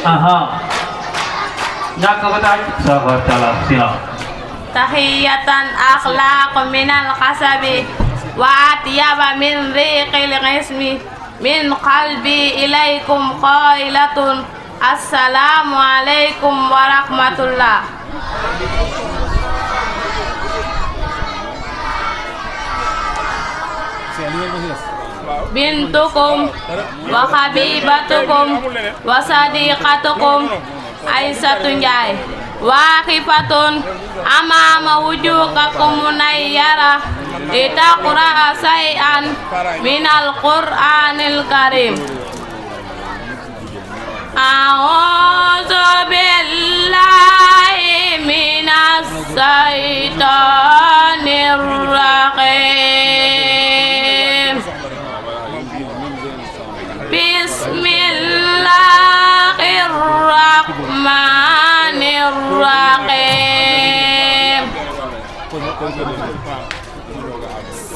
Aha. Nyakabatay. Sahabat dalam silang. Tahiyatan akhlaq minal kasabi wa atyaba min riqil ismi min qalbi ilaikum qailatun assalamu alaikum warahmatullah. Bintukum wa habibatukum wa sadiqatukum Aisyatun Jai waqifatun amama wujukakum munayyara litaqra'a say'an minal Qur'anil Karim. A'udzu billahi minas syaitonir rajim. Bismillahirrahmanirrahim.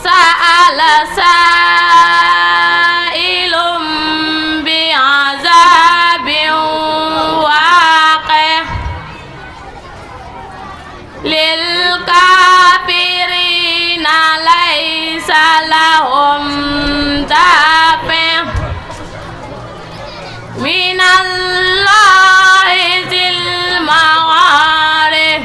Sa'ala sa'ilum bi'azabin waqih lil kafirina laisa lahum dafi' minallahi zil ma'arif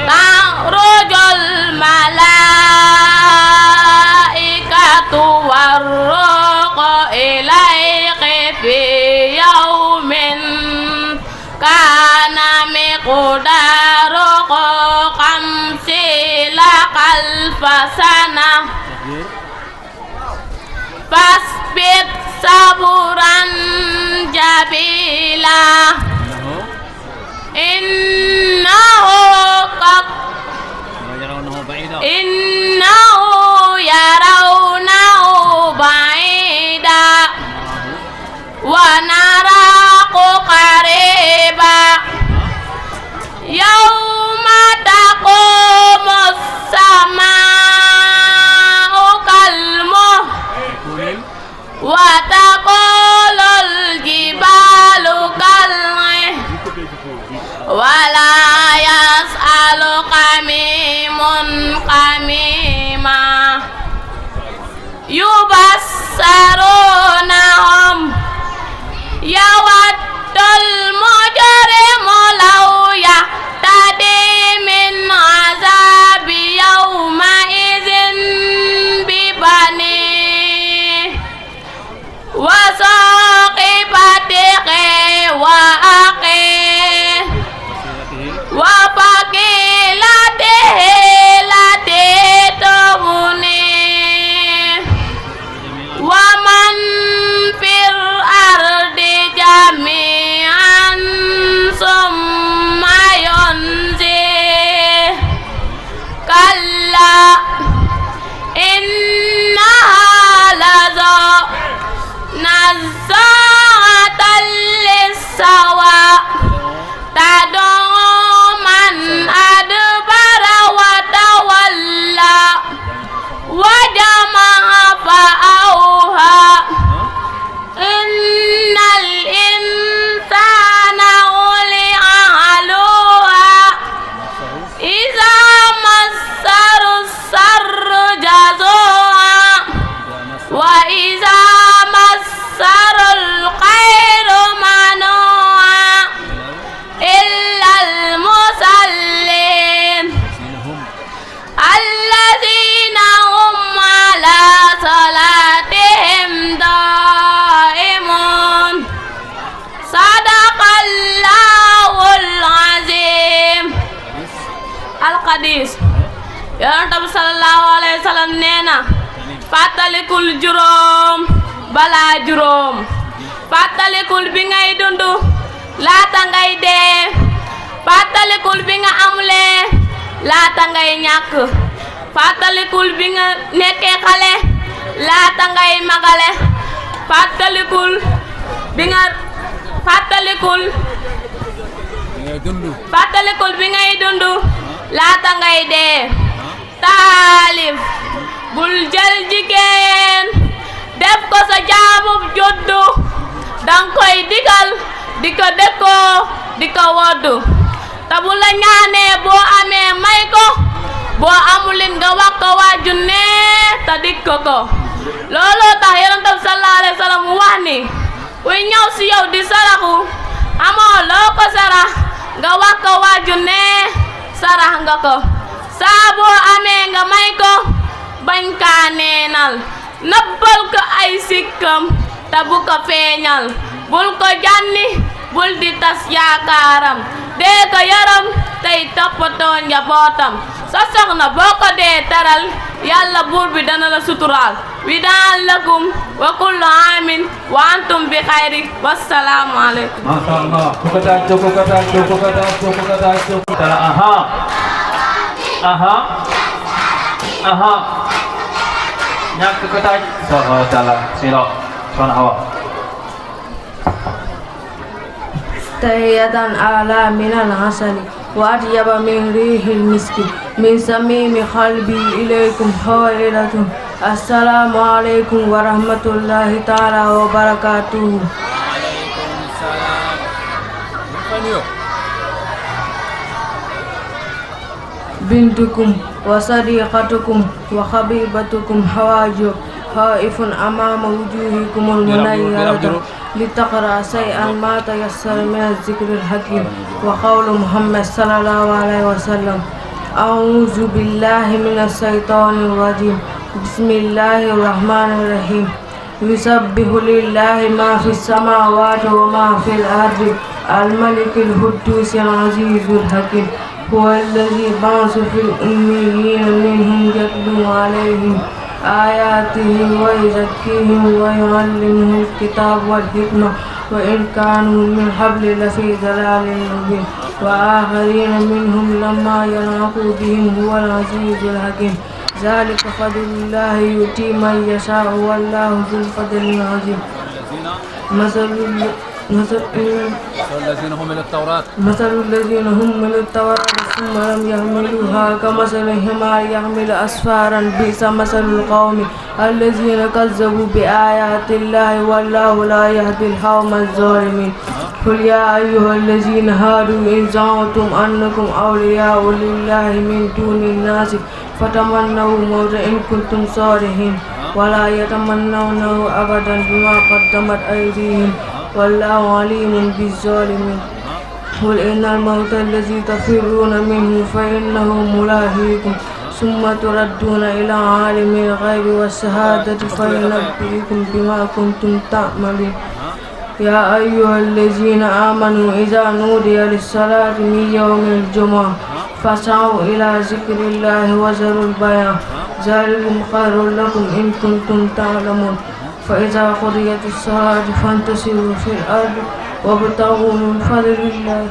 ta'rujul malaikatu warruqu ilayki fi yawmin kana miqdaruhu khamsina alfasana fasbir saburan jabila innahu yarawnahu ba'ida wa narahu qariba yawma taqumus sama'u kalmuh wa taqulul jibalu kal'ih wala yas'alu kamimun kamima yubassarunahum yawaddul mujrimu law yahtadi min azabi yawma idzin bibani wa saqibatihi wa aqih wa faqilatihi latitubuni wa man fil ardi jami'an summa yunzih kalla innaha laza nazza'atan lis-sawa tad'u man adbara wa tawalla wa jama'a fa'auha innal insana uli'aluha iza massaru sarru jazua wa iza massarul khairu manua illal musallin alladzina hum ala salatihim daimun sadaqallahul azim. Al-Qadis Yonent bi sallallahu alayhi wa sallam nee na fàttalikul juróom balaa juróom fàttalikul bi ngay dund laata ngay dee fàttalikul bi nga amulee laata ngay ñàkk fàttalikul bi nga nekkee xale laata ngay magale fàttalikul bi nga fàttalikul bi ngay dund laata ngay dee taalif bul jël jigéen def ko sa jaamub juddu dang koy di ko dëkkoo di ko woddu te bu la ñaanee boo amee may ko boo amulin nga wax ko waa junne te dik ko looloo tax Yonent bi sallallahu alayhi wa sallam wax ni kuy ñëw si yow di saraxu amoo loo ko sarax nga wax ko waa junne sarax nga ko saa boo amee nga may ko bañ kaa neenal nëbbal ko ay sikkam te bu ko feeñal bul ko jànni bul di tas yaakaaram dee ko yaram tey toppatoo njabootam sa soxna boo ko dee taral yàlla buur bi dana la suturaal wi daan lakum wa kullu aamin wa antum bi xayri wassalaamu aleykum Masya Allah. Aha. Aha. Aha. Ñàkk ko taaj. Soxor Talla Silo. Soxna Hawa. تحية أعلى من العسل وأطيب من ريح المسك من صميم قلبي إليكم حائلة السلام عليكم ورحمة الله تعالى وبركاته. وعليكم السلام. بنتكم وصديقتكم وحبيبتكم حواجب خائف أمام وجوهكم المنيرة لتقرأ شيئا ما تيسر من الذكر الحكيم وقول محمد صلى الله عليه وسلم أعوذ بالله من الشيطان الرجيم بسم الله الرحمن الرحيم يسبح لله ما في السماوات وما في الأرض الملك القدوس العزيز الحكيم هو الذي بعث في الأميين منهم يتلو عليهم آياته ويزكيهم ويعلمهم الكتاب والحكمة وإن كانوا من قبل لفي ضلال مبين وآخرين منهم لما يلحقوا بهم هو العزيز الحكيم ذلك فضل الله يؤتي من يشاء والله ذو الفضل العظيم مثل الذين هم من التوراة ثم لم يحملوها كمثل الحمار يحمل أسفارا بئس مثل القوم الذين كذبوا بآيات الله والله لا يهدي القوم الظالمين قل يا أيها الذين هادوا إن زعمتم أنكم أولياء لله من دون الناس فتمنوا الموت إن كنتم صادقين ولا يتمنونه أبدا بما قدمت أيديهم والله عليم بالظالمين قل إن الموت الذي تفرون منه فإنه ملاقيكم ثم تردون إلى عالم الغيب والشهادة فينبئكم بما كنتم تعملون يا أيها الذين آمنوا إذا نودي للصلاة من يوم الجمعة فاسعوا إلى ذكر الله وذروا البيع ذلكم خير لكم إن كنتم تعلمون فإذا قضيت الصلاة فانتشروا في الأرض وابتغوا من فضل الله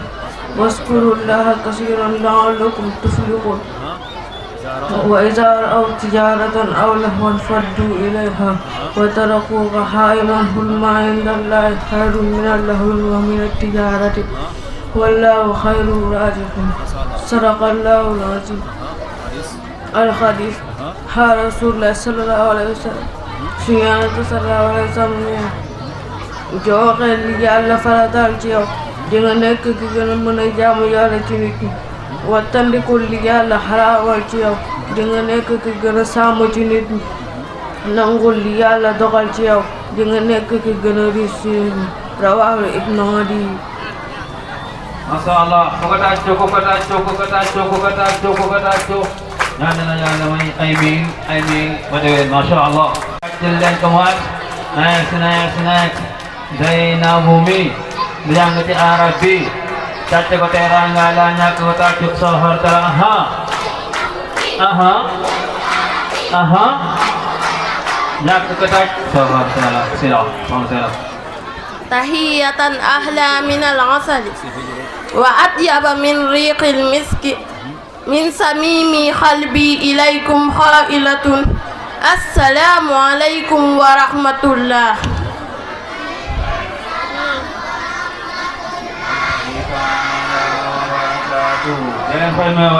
واذكروا الله كثيرا لعلكم تفلحون وإذا رأوا تجارة أو لهوا انفضوا إليها وتركوك قائما قل ما عند الله خير من اللهو ومن التجارة والله خير الرازقين صدق الله العظيم. الحديث قال رسول الله صلى الله عليه وسلم Yonent sallallahu alayhi wa sallam joxe li Yàlla farataal ci yow di nga nekk ki gën a mën a jaamu Yàlla ci nit ñi wattandikul li Yàlla xaraamal ci yow di nga nekk ki gën a sàmm ci nit ñi nangul li Yàlla dogal ci yow di nga nekk ki gën a riis ci nit ñi rawaahu Ibnu Adi. Masya Allah. Kokatacho. Nana may amin. Madawin. Masya Allah. Jalan kemuat. Naik. Zainab Bumi. Bilang ke Arabi. Caca ko terang ngalanya ko tajuk sohor Talla. Aha. Nak ko tajuk sohor Talla. Sila. tahiyatan ahla minal asali wa atyaba min riqil miski min samimi qalbi ilaykum khailatun. Assalamu alaikum warahmatullah.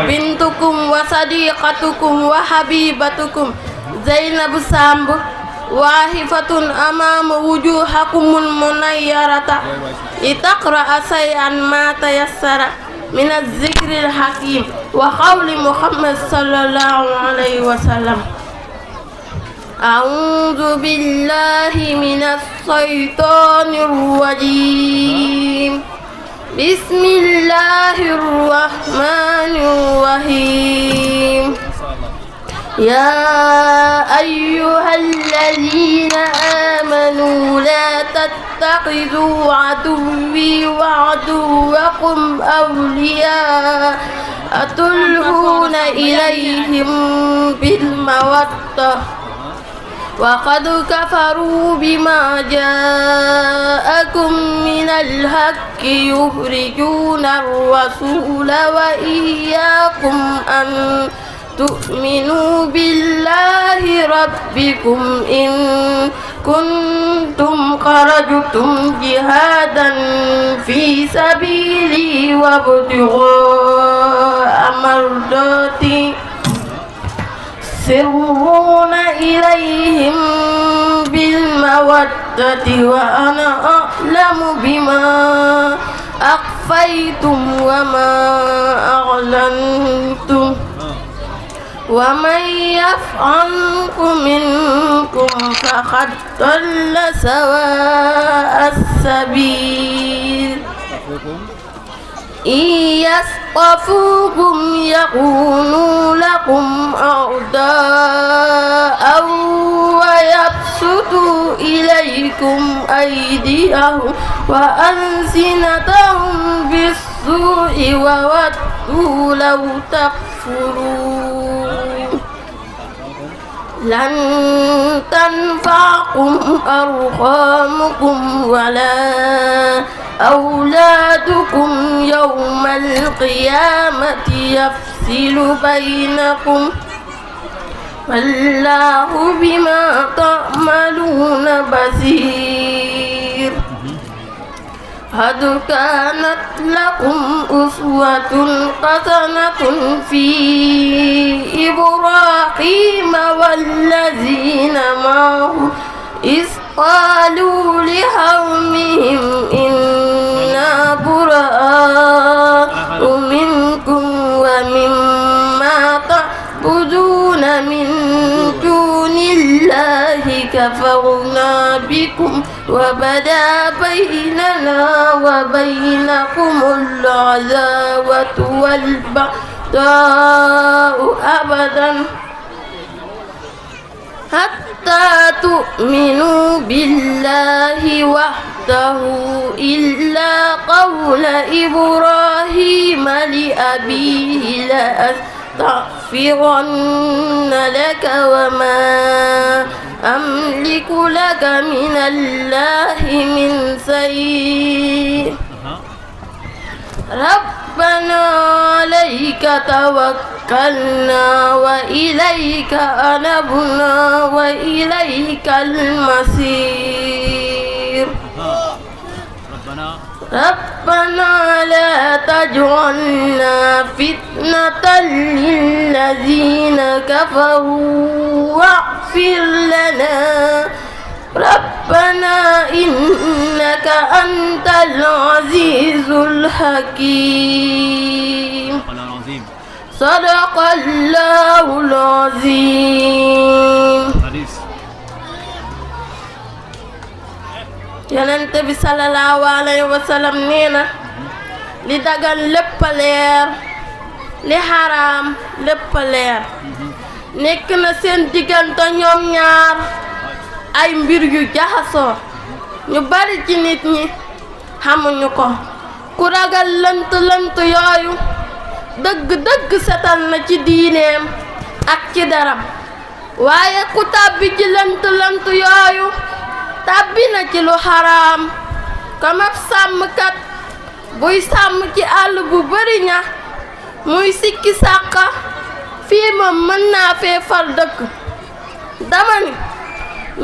Bintukum wa sadiqatukum wa habibatukum Zainab Samb واهفة أمام وجوهكم المنيرة لتقرأ شيئا ما تيسر من الذكر الحكيم وقول محمد صلى الله عليه وسلم. أعوذ بالله من الشيطان الرجيم. بسم الله الرحمن الرحيم. يا أيها الذين آمنوا لا تتخذوا عدوي وعدوكم أولياء تلهون إليهم بالمودة وقد كفروا بما جاءكم من الحق يخرجون الرسول وإياكم أن تؤمنوا بالله ربكم إن كنتم خرجتم جهادا في سبيلي وابتغاء مرضاتي سرون إليهم بالمودة وأنا أعلم بما أخفيتم وما أعلنتم ومن يفعله منكم فقد ضل سواء السبيل. إن يثقفوكم يكونوا لكم أعداء ويبسطوا إليكم أيديهم وألسنتهم بالسوء وودوا لو تكفرون. لن تنفعكم أرحامكم ولا أولادكم يوم القيامة يفصل بينكم والله بما تعملون بصير. قد كانت لكم أسوة حسنة في إبراهيم والذين معه إذ قالوا لقومهم إنا براء منكم ومما تعبدون من دون الله كفرنا بكم وبدا بيننا وبينكم العداوة والبغضاء أبدا حتى تؤمنوا بالله وحده إلا قول إبراهيم لأبيه لأستغفرن لك وما أملك لك من الله من شيء ربنا عليك توكلنا وإليك أنبنا وإليك المصير. ربنا لا تجعلنا فتنة للذين كفروا واغفر لنا ربنا إنك أنت العزيز الحكيم. صدق الله العظيم. Yonent bi sallallahu alayhi wa sallam nee na li dagan lépp a leer li xaraam lépp a leer nekk na seen diggante ñoom ñaar ay mbir yu jaxasoo ñu bari ci nit ñi xamuñu ko ku ragal lënt lënt yooyu dëgg setal na ci diineem ak ci daram waaye ku tàbbi ci lënt lënt yooyu tàbbi na ci lu xaraam comme ab sàmmkat buy sàmm ci àll bu bari ñax muy sikki sàkka fii moom mën naa fee far dëkk dama ni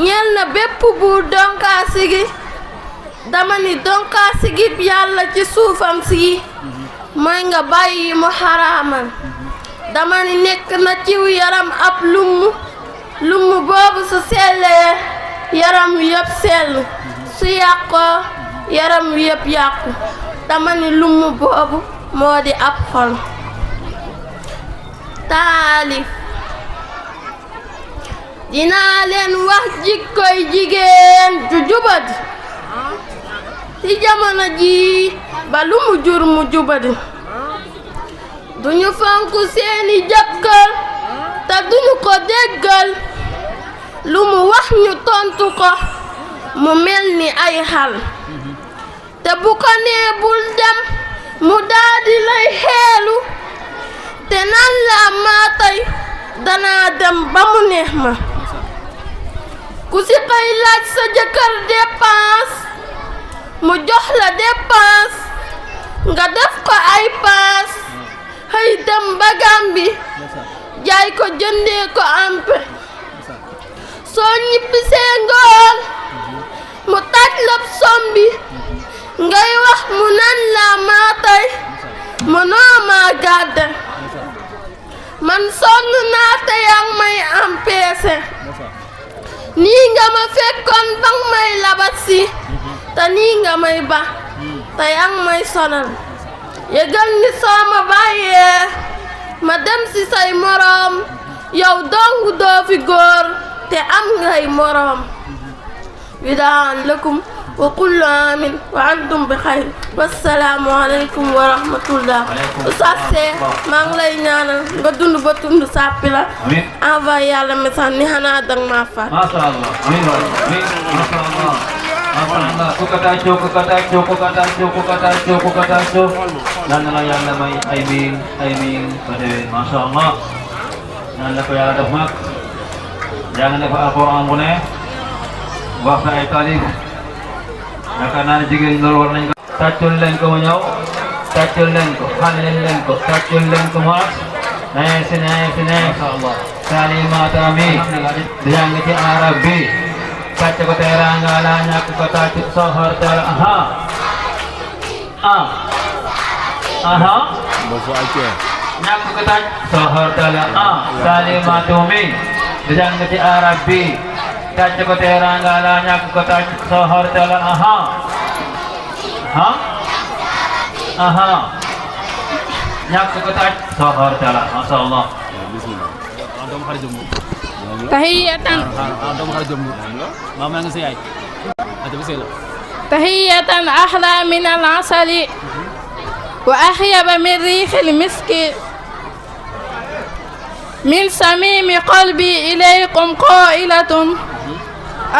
ñeel na bépp buur donkaasi gi dama ni donkaasi gi yàlla ci suufam si mooy nga bàyyi mu xaraamal dama ni nekk na ciw yaram ab lumm boobu su sellee yaram wi yëpp sell su yàqoo yaram wi yëpp yàqu dama ni lumu boobu moo di ab xol. taalif dinaa leen wax jikkoy jigéen ju jubadi ci jamono ji ba lu mu jur mu jubadi duñu fonk seeni jëkkër te duñu ko déggal lu mu wax ñu tontu ko mu mel ni ay xal te bu ko nee bul dem mu daldi lay xeelu te nan la maa tey danaa dem ba mu neex ma ku ci xëy laaj sa jëkkër dépense mu jox la dépense nga def ko ay paas xëy dem ba Gàmbi jaay ko jëndee ko ampe soo ñibbisee ngoon mu taaj lab sombi ngay wax mu nan la maa tey mënoo maa gàdde man sonn naa te yaa ngi may empêché nii nga ma fekkoon ba nga may labat si te nii nga may ba te yaa ngi may sonal yëgal ni soo ma bàyyee ma dem ci say moroom yow dong doo fi góor te am ngay moroom widaan lakum wa kullu aamin wa antum bi xayr wassalaamu aleykum wa rahmatullah. Oustaz maa ngi lay ñaanal nga dund ba tund sàppi la envoyé yàlla message ni xanaa dang maa faat. Masya Allah, amin waay, amin, Masya Allah, Masya Allah. Ku kata co. Dan na yàlla may ay miin ba déwén, Masya Allah. Nan la ko yàlla def mag. Jàng na fa Alxuraan bu ne wax na ay taalif. Yaakaar naa ne jigéen ñi loolu war nañ ko. Tàccul leen ko mu ñëw, tàccul leen ko, xalil leen ko, tàccul leen ko mu ak. Neex, Masya Allah. Salimata mi di jàng ci arab bi tàcc ko teraanga la ñàkk ko tàcc soxortal ñàkk ko tàcc soxortal Salimatu mi di jàng ci arab bi tàcc ko teraanga la ñàkk ko tàcc soxortal ñàkk ko tàcc soxortal Masya Allah. تحية أحلى من العسل وأحيب من ريح المسك من صميم قلبي إليكم قائلة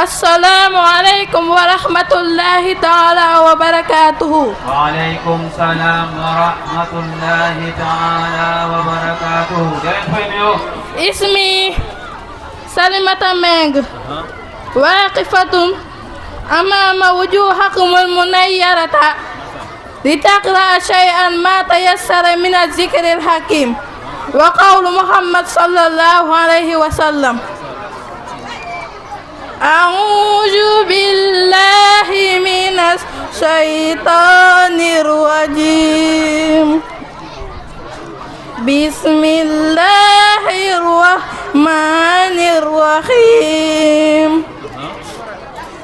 السلام عليكم ورحمة الله تعالى وبركاته. وعليكم السلام ورحمة الله تعالى وبركاته. اسمي سلمة مينغ واقفة أمام وجوهكم المنيرة لتقرأ شيئا ما تيسر من الذكر الحكيم وقول محمد صلى الله عليه وسلم أعوذ بالله من الشيطان الرجيم بسم الله الرحمن الرحيم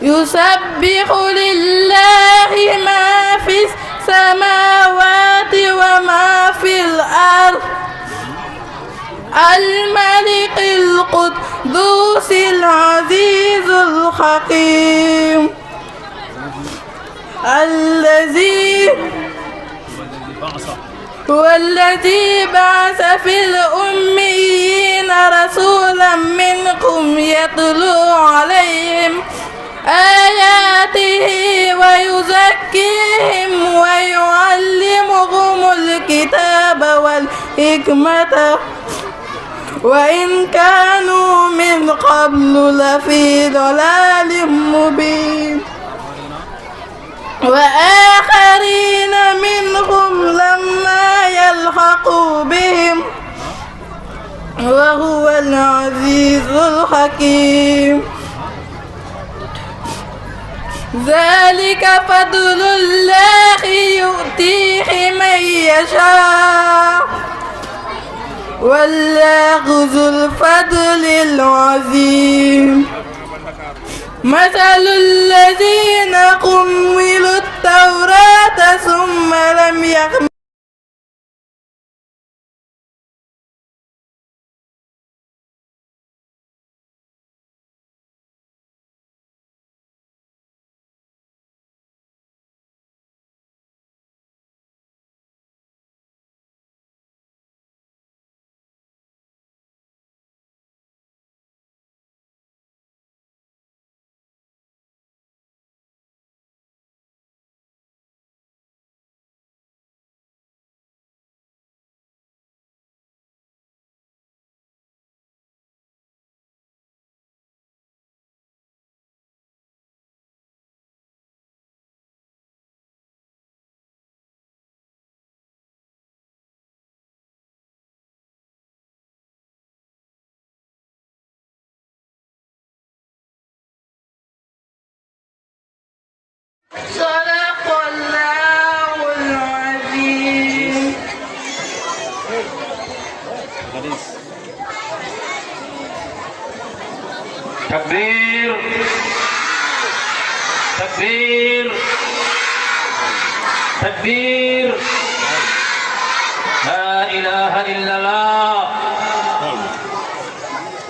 يسبح لله ما في السماوات وما في الأرض الملك القدوس العزيز الحكيم والذي بعث في الأميين رسولا منكم يتلو عليهم آياته ويزكيهم ويعلمهم الكتاب والحكمة وإن كانوا من قبل لفي ضلال مبين وآخرين منهم لما يلحقوا بهم وهو العزيز الحكيم ذلك فضل الله يؤتيه من يشاء والله ذو الفضل العظيم مثل الذين حملوا التوراة ثم لم يحملوها صدق الله العظيم. Takbir, takbir, takbir. La ilaha illallah.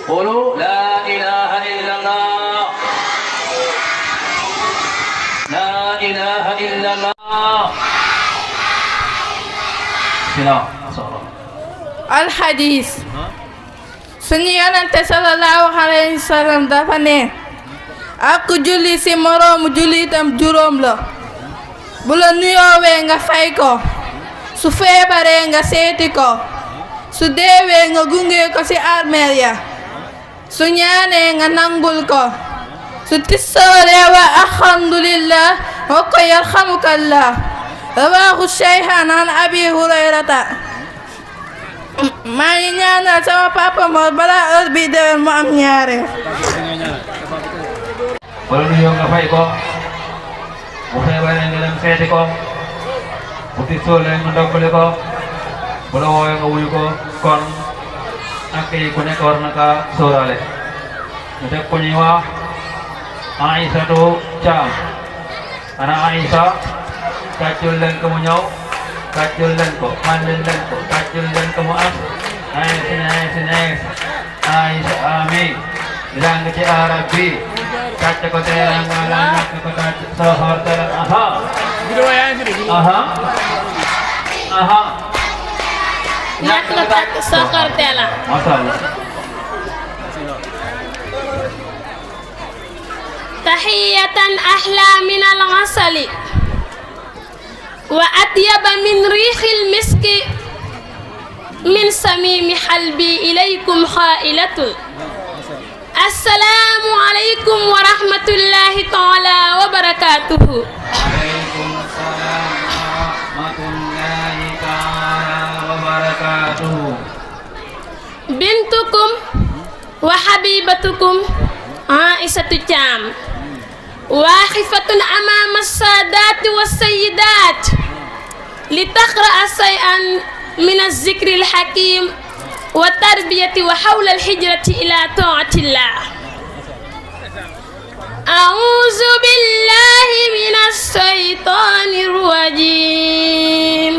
Qulu la ilaha illallah. La ilaha illallah. Sila, الحديث suñu yonente sallallahu alayhi wa sallam dafa ne ak julli ci moroomu jullitam juróom la bu la nuyoowee nga fay ko su feebaree nga seeti ko su deewee nga gunge ko ci armeel ya su ñaanee nga nangul ko su tissooree wa alhamdulillah wa ko yarhamukallah rawaahu shaykhaan an abi hurayrata maa ngi ñaanal sama papa Mor balaa heure bi déwén mu am ñaareel. wala nuyoo nga fay ko bu feebaree nga dem seeti ko bu tisoolee nga ndokkali ko bu la woowee nga wuyu ko kon ak yi ku nekk war na kaa sóoraale ñu teg ko ñuy wax Aïssatou Thiam ana Aïssa tàccul leen ko mu ñëw kàccul leen ko mandil leen ko kàccul leen ko mu am nice Aïssa ami bilang ci arab bi kàcc ko teera nga la ñàkk ko kàcc soxor teera aha aha ñàkk ko kàcc soxor teera masha Allah. tahiyatan ahla min al-asali wa atyaba min rihil miski min samimi halbi ilaykum khailatu. Assalamu alaikum warahmatullahi ta'ala wabarakatuhu. Waalaikumsalam warahmatullahi ta'ala wabarakatuh. Bintukum wa habibatukum Aïssatou Thiam waaqifatun amama as-saadati was-sayyidat li taqra'a shay'an min az-zikri al-hakim wa tarbiyati wa hawla al-hijrati ila ta'atillah. A'udzu billahi minas shaitanir rajim.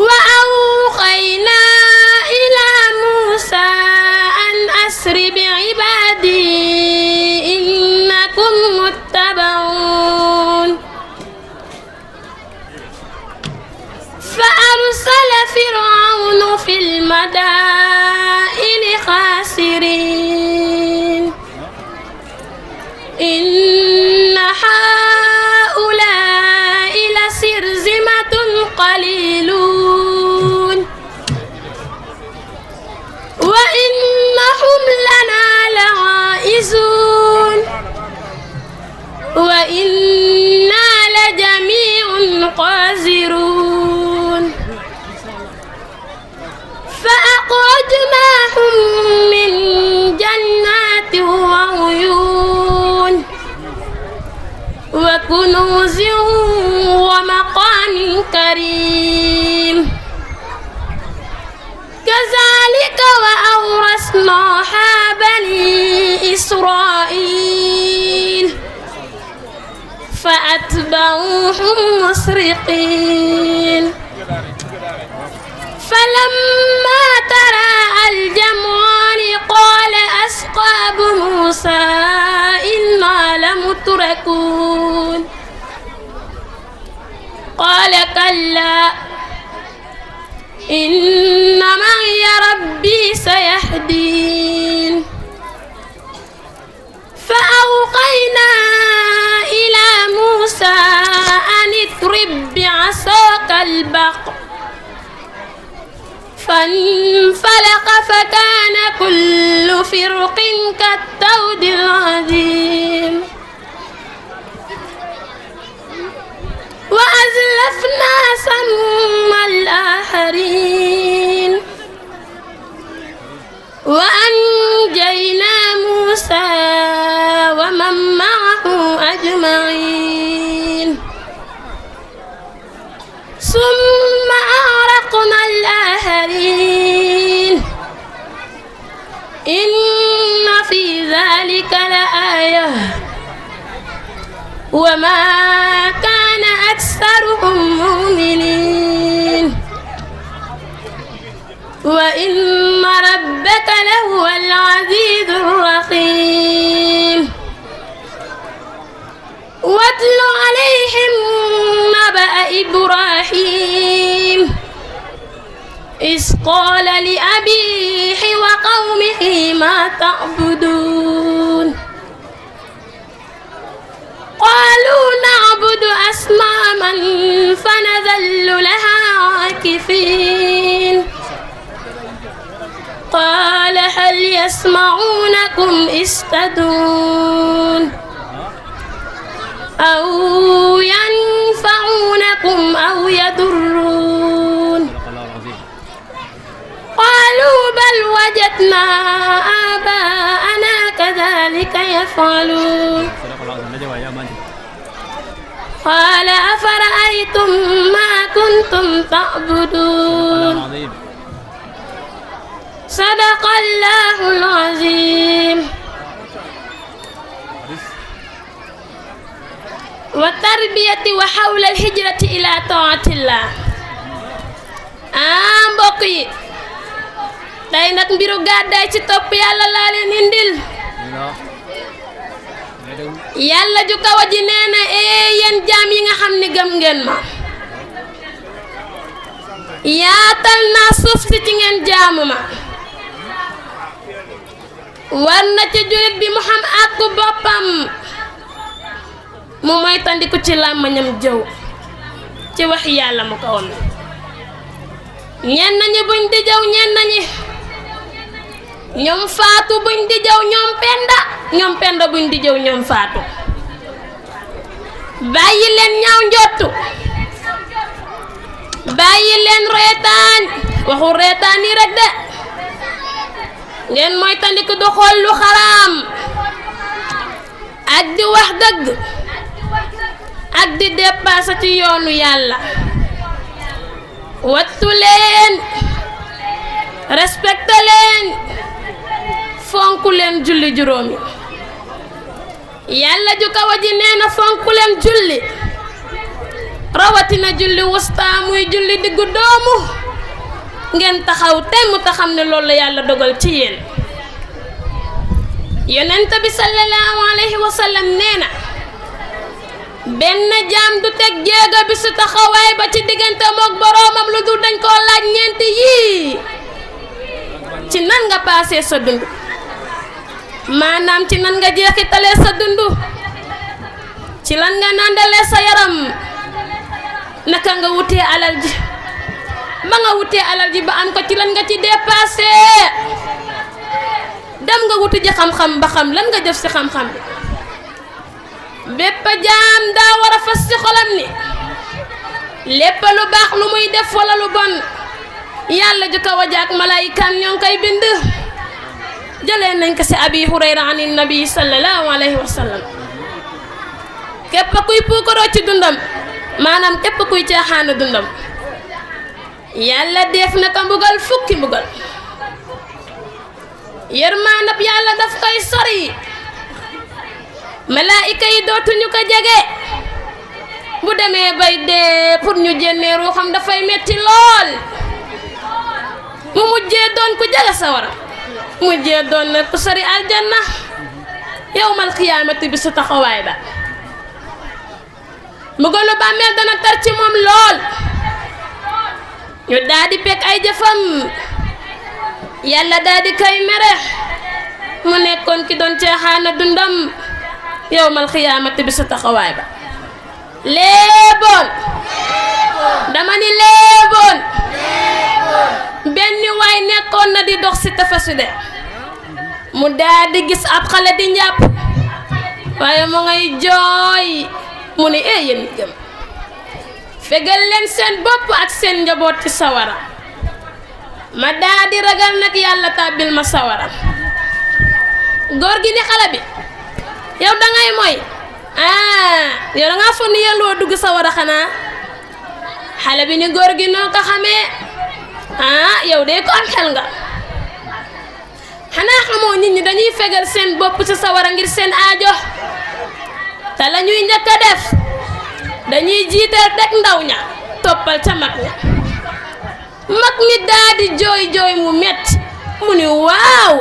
Wa awhayna ila Musa an asri bi'ibadi innakum muttaba'un. فأرسل فرعون في المدائن خاسرين إن هؤلاء لشرذمة قليلون وإنهم لنا لغائزون وإنا لجميع قاذرون فأخرجناهم من جنات وعيون وكنوز ومقام كريم كذلك وأورثناها أصنعها بني إسرائيل فأتبعوهم مسرقين فلما تراءى الجمعان قال أصحاب موسى إنا لمدركون قال كلا إن معي ربي سيهدين فأوحينا إلى موسى أن اضرب بعصاك البحر فانفلق فكان كل فرق كالطود العظيم وأزلفنا ثم الآخرين وأنجينا موسى ومن معه أجمعين ثم أغرقنا الآخرين إن في ذلك لآية وما كان أكثرهم مؤمنين وإن ربك لهو العزيز الرحيم واتل عليهم نبأ إبراهيم إذ قال لأبيه وقومه ما تعبدون قالوا نعبد أصناما فنظل لها عاكفين قال هل يسمعونكم إذ تدعون أو ينفعونكم أو يضرون قالوا بل وجدنا آباءنا كذلك يفعلون قال أفرأيتم ما كنتم تعبدون صدق الله العظيم والتربية وحول الهجرة إلى طاعة الله mbokk yi tey nag mbiru gàddaay ci topp yàlla laa leen indil yàlla ju kaw ji nee na yéen jaam yi nga xam ni gëm ngeen ma yaatal naa suuf si ci ngeen jaamu ma war na ci jullit bi mu xam ak boppam mu moy tandiku ci làmmañam jëw ci wax yàlla mu ko woon ñenn ñi buñ di jëw ñenn ñi ñoom faatu buñ di jëw ñoom penda buñ di jëw ñoom faatu bàyyi leen ñaaw njottu bàyyi leen reetaan waxu reetaan yi rek de ngeen mooy tandiku du xool lu xaraam ak di wax dëgg ak di dépassé ci yoonu yàlla wattu leen respecté leen fonku leen julli juróomi yàlla ju kaw ji nee na fonku leen julli rawatina julli wusta muy julli diggu doomu ngeen taxaw temm ta xam ne loolu la yàlla dogal ci yéen yonent bi sallallahu alayhi wa sallam nee na benn jaam du teg jéego bi su taxawaay ba ci diggante mook boroomam lu dul dañ koo laaj ñeenti yii ci nan nga paasee sa dund maanaam ci nan nga jeexitalee sa dund ci lan nga nandalee sa yaram naka nga wutee alal ji ba nga wutee alal ji ba am ko ci lan nga ci dépassé dem nga wuti ji xam-xam ba xam lan nga jëf ci xam-xam bi bépp jaam daa war a fas ci xolam ni lépp lu baax lu muy def wala lu bon yàlla ju kaw a jaak malaayikaam ñoo ngi koy bind jëlee nañ ko ci abi hurayra an nabi sallallahu alayhi wa sallam képp kuy puukaroo ci dundam maanaam képp kuy caaxaana dundam yàlla def na ko mbugal fukki mbugal yërmaandab yàlla daf koy sori malaayika yi dootuñu ko jege bu demee bay dee pour ñu jénnee ruuxam dafay metti lool mu mujjee doon ku jege sawara mujjee doon nag ku sori aljanna yawmal xiyaamati bi su taxawaay ba mbugalu bàmmeel dana tar ci moom lool ñu daldi pekk ay jëfam yàlla daldi koy mere mu nekkoon ki doon caaxaana dundam yawmal xiyaamati bi su taxawaay ba léeboon dama ni léeboon benn waay nekkoon na di dox ci tefesu de mu daldi gis ab xale di njàpp waaye mu ngay jooy mu ni yéen gëm fegal leen seen bopp ak seen njaboot ci sawara ma daldi ragal nag yàlla tàbbil ma sawara góor gi ni xale bi yow dangay mooy yow dangaa foog ni yelloo dugg sawara xanaa xale bi ni góor gi noo ko xamee yow de ko am xel nga xanaa xamoo nit ñi dañuy fegal seen bopp ci sawara ngir seen aajo te la ñuy njëkk a def dañuy jiital teg ndaw ña toppal ca mag ña mag mi daldi jooy jooy mu metti mu ni waaw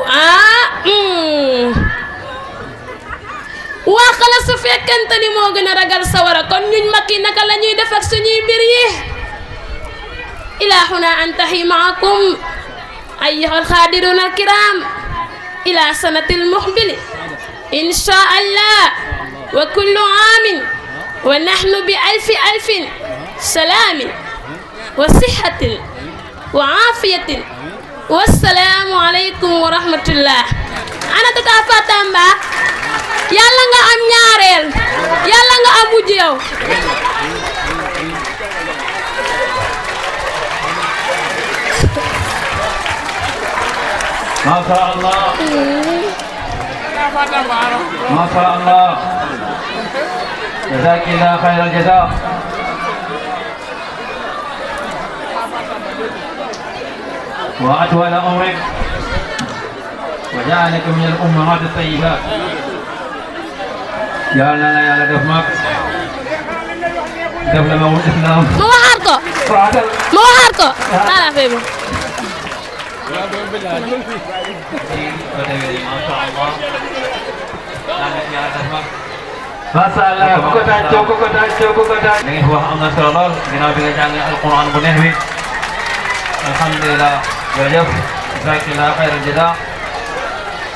waa xale su fekkente ni moo gën a ragal sawara kon ñuñ mag yi naka la ñuy def ak suñuy mbir yi ilaahuna antahi maakum ayyuhal xaadiruna alkiram ila sanatil muxbili insha allah wa kullu aamin wa nahnu bi alfin salaamin wa sihhatin wa aafiyatin wassalaamu aleykum wa rahmatullah ana tata Fatamba yàlla nga am ñaareel yàlla nga am wujj yow Masya Allah. Masya Allah. Jazakillah khairal jazak. Wa atwala umrik. Wa ja'alakum min al-ummahat at-tayyibat. Ya Allah ya Allah def mak. Def la ma wut Islam. ma waxaat ko ma waxaat ko ala fay mo Masya Allah, ku ko taaj. Li nga wax am na solo lool ginnaaw bi nga jàng alquran bu neex bi. Alhamdulillah, jërëjëf. Jazakillah khairal jazak.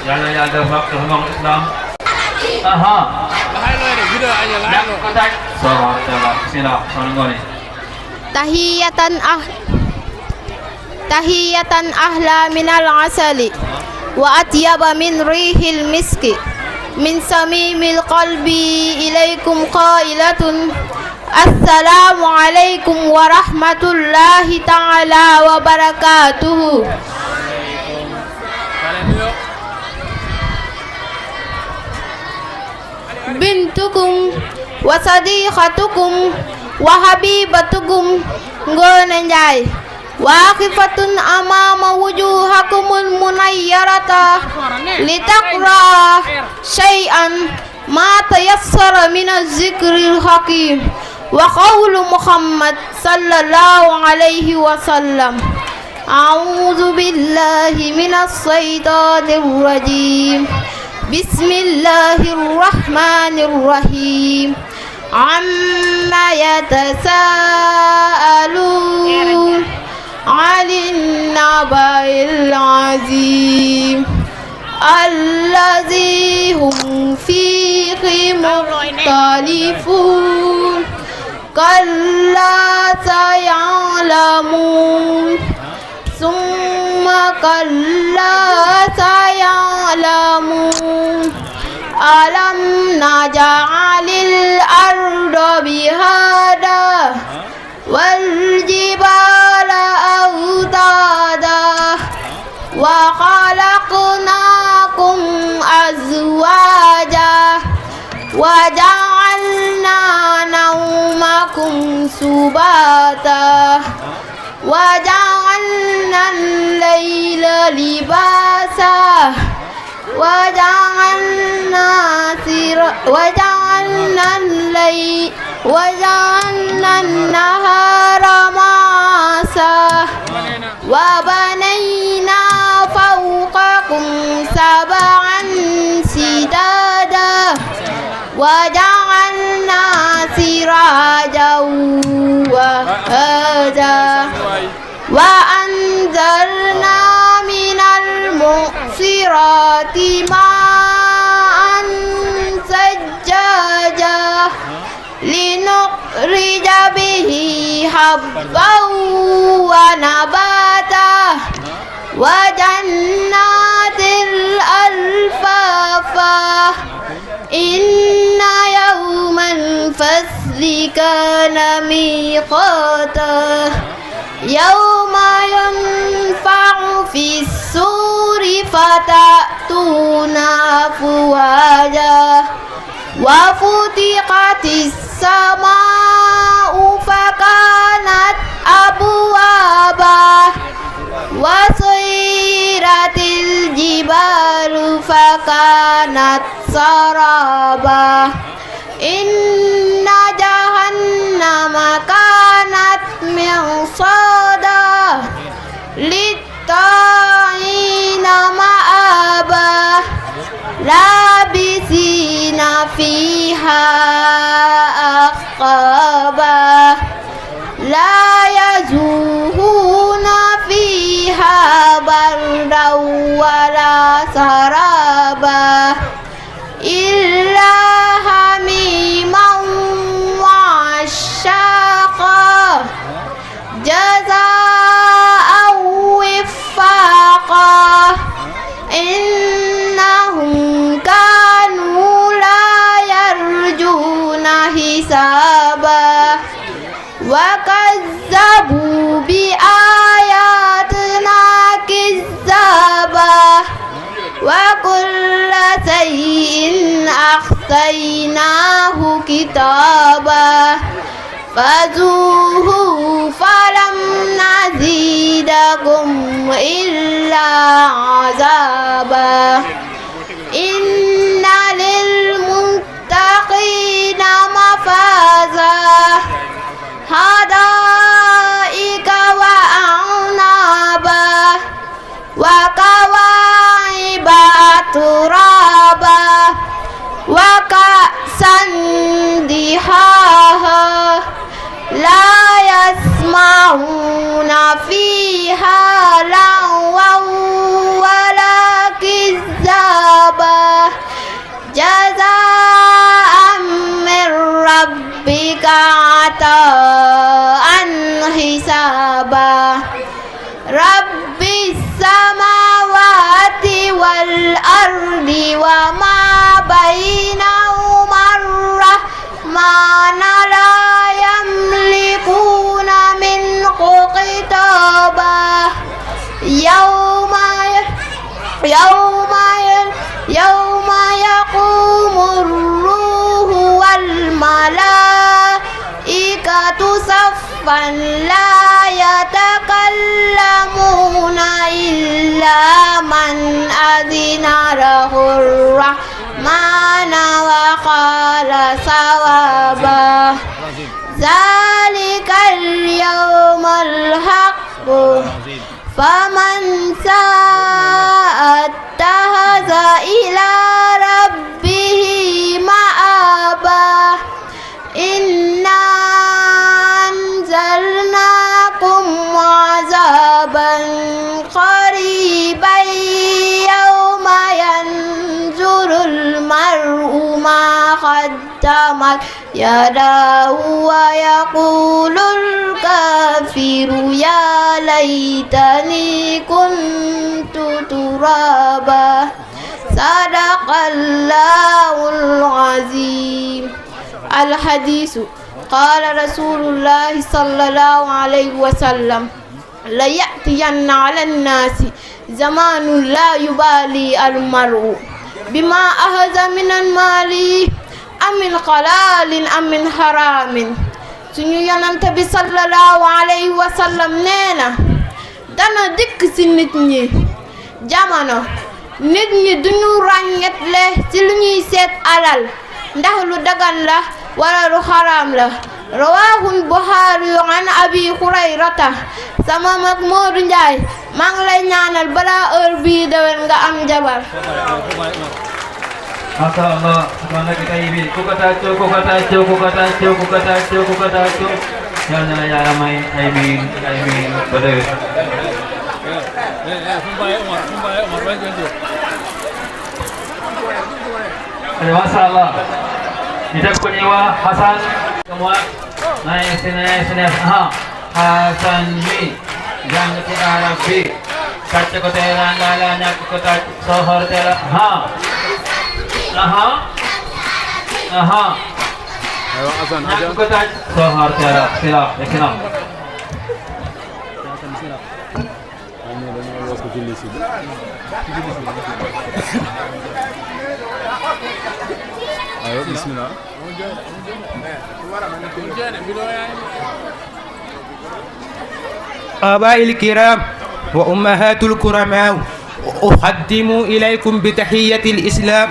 Yàlla na yàlla def mag Islam. Aha. Ku taaj. Subhanallah. Bismillah. Soxna Ngoné. tahiyatan ahla minal asali wa atyaba min rihil miski min samimil qalbi ilaykum qailatun assalamu alaikum wa rahmatullahi ta'ala wa barakatuhu. Bintukum wa sadiqatukum wa habibatukum Ngoné Ndiaye waaqifatun amama wujuhakumul munayyarata litaqra shay'an ma tayassara min az-zikril hakim wa qawlu Muhammad sallallahu alayhi wa sallam. A'udzu billahi minas shaitanir rajim. Bismillahir rahmanir rahim. Amma yatasaalun 'anil naba'il 'azim allazi hum fihi mukhtalifun kalla saya'lamun summa kalla saya'lamun alam naj'alil arda bihada wal jibala awtada wa khalaqnakum azwaja wa ja'alna nawmakum subata wa ja'alna al-layla libasa وجعلنا النهار معاشا وبنينا فوقكم سبعا شدادا وجعلنا سراجا وهاجا وأنزلنا من المعصرات ماء ثجاجا لنخرج به حبا ونباتا وجنات ألفافا إن يوم الفصل كان ميقاتا يوم ينفع في السور فتأتون أفواجا وفتحت السماء فكانت أبوابا وسيرت الجبال فكانت سرابا إن جهنم كانت مرصادا للطاغين مآبا لابسين فيها أحقابا لا يذوقون فيها بردا ولا سرابا إلا حميما وعشاقا جزاء وفاقا إنهم كانوا لا يرجون حسابا وكذبوا بآياتنا كذابا وكل شيء أحصيناه كتابا فذوقوا فلم نزيدكم إلا عذابا إن للمتقين مفازا حدائق وأعنابا وكواعب أترابا وكأسا دهاها لا يسمعون فيها لغوا ولا كذابا جزاء من ربك عطاء حسابا رب السماوات والأرض وما بينهما الرحمن لا يملكون منه خطابا يوم يقوم الروح والملائكة صفا لا يتكلمون إلا من أذن له الرحمن وقال صوابا ذلك اليوم الحق فمن شاء اتخذ إلى ربه مآبا إنا أنزلناكم عذابا قريبا يوم ينظر المرء ما قدمت يداه ويقول الكافر يا ليتني كنت ترابا صدق الله العظيم. الحديث قال رسول الله صلى الله عليه وسلم ليأتين على الناس زمان لا يبالي المرء بما أخذ من المال أم من حلال أم من حرام. suñu yonent bi sallallahu alayhi wa sallam nee na dana dikk ci nit ñi jamono nit ñi duñu ràññetle ci lu ñuy seet alal ndax lu dagan la wala lu xaraam la rawaahul Buxaari an Abi Hurayrata sama mag Moodu Njaay maa ngi lay ñaanal balaa heure bii déwén nga am jabar. Masya Allah, semuanya kita ibi. Kukatacu. Jangan ya ramai Aimin, betul. Masya Allah. Tidak kunyiwa Hasan semua naik sini. Hasan mi, jangan kita Arabi. Kaca koteran lalanya kota sohor tera. Ayo azan. Aku kata sohor tera. Sila. Ayo bismillah. آبائي الكرام وأمهات الكرماء أقدم إليكم بتحية الإسلام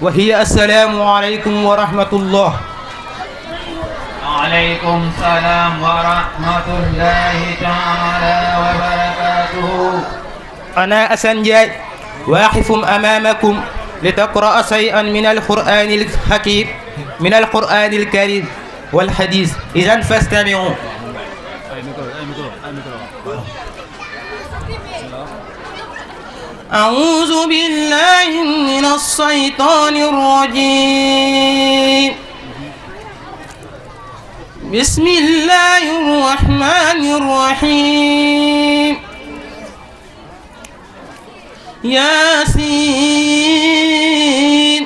وهي السلام عليكم ورحمة الله. وعليكم السلام ورحمة الله تعالى وبركاته. أنا أسنجاي واقف أمامكم لتقرأ شيئا من القرآن الحكيم من القرآن الكريم والحديث. إذن فاستمعوا. أعوذ بالله من الشيطان الرجيم. بسم الله الرحمن الرحيم. ياسين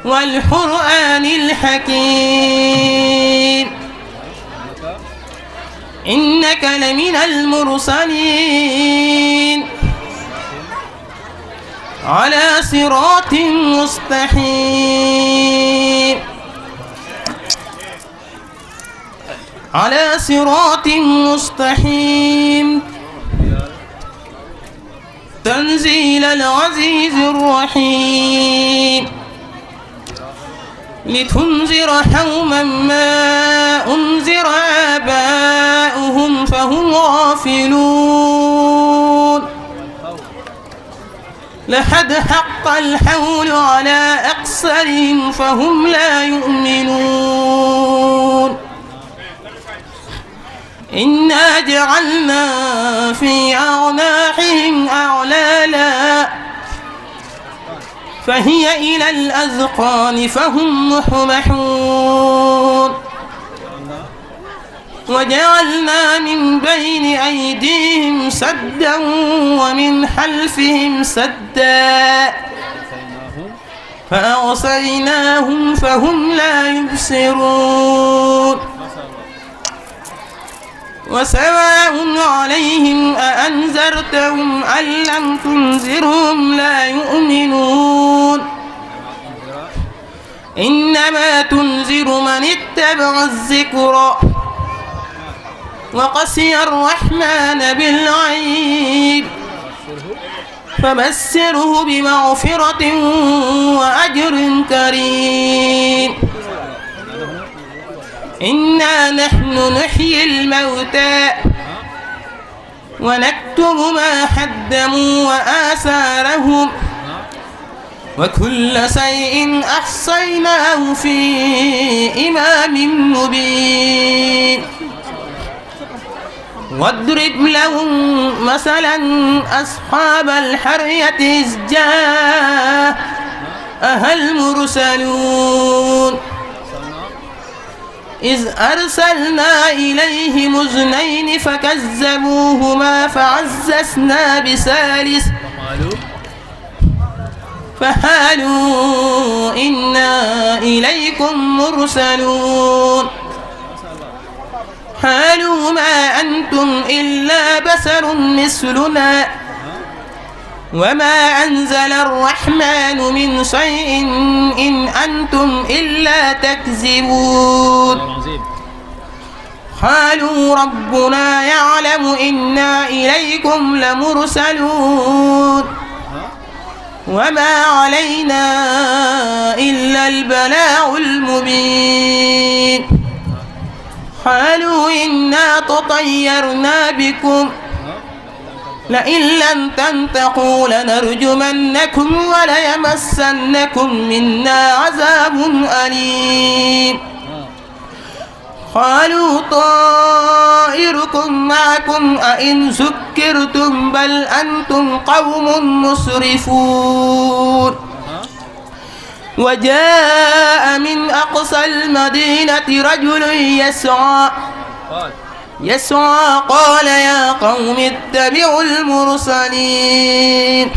والقرآن الحكيم إنك لمن المرسلين على صراط مستقيم تنزيل العزيز الرحيم لتنذر قوما ما أنذر آباؤهم فهم غافلون لقد حق القول على أكثرهم فهم لا يؤمنون إنا جعلنا في أعناقهم أغلالا فهي إلى الأذقان فهم محمحون وجعلنا من بين أيديهم سدا ومن خلفهم سدا فأغشيناهم فهم لا يبصرون وسواء عليهم أأنذرتهم أم لم تنذرهم لا يؤمنون إنما تنذر من اتبع الذكر وقسي الرحمن بالغيب فبشره بمغفرة وأجر كريم إنا نحن نحيي الموتى ونكتب ما قدموا وآثارهم وكل شيء أحصيناه في إمام مبين واضرب لهم مثلا أصحاب القرية إذ جاءها المرسلون إذ أرسلنا إليهم اثنين فكذبوهما فعززنا بثالث فقالوا إنا إليكم مرسلون قالوا ما أنتم إلا بشر مثلنا وما أنزل الرحمن من شيء إن أنتم إلا تكذبون قالوا ربنا يعلم إنا إليكم لمرسلون وما علينا إلا البلاغ المبين قالوا إنا تطيرنا بكم لئن لم تنتقوا لنرجمنكم وليمسنكم منا عذاب أليم قالوا طائركم معكم أئن سكرتم بل أنتم قوم مسرفون وجاء من أقصى المدينة رجل يسعى قال يا قوم اتبعوا المرسلين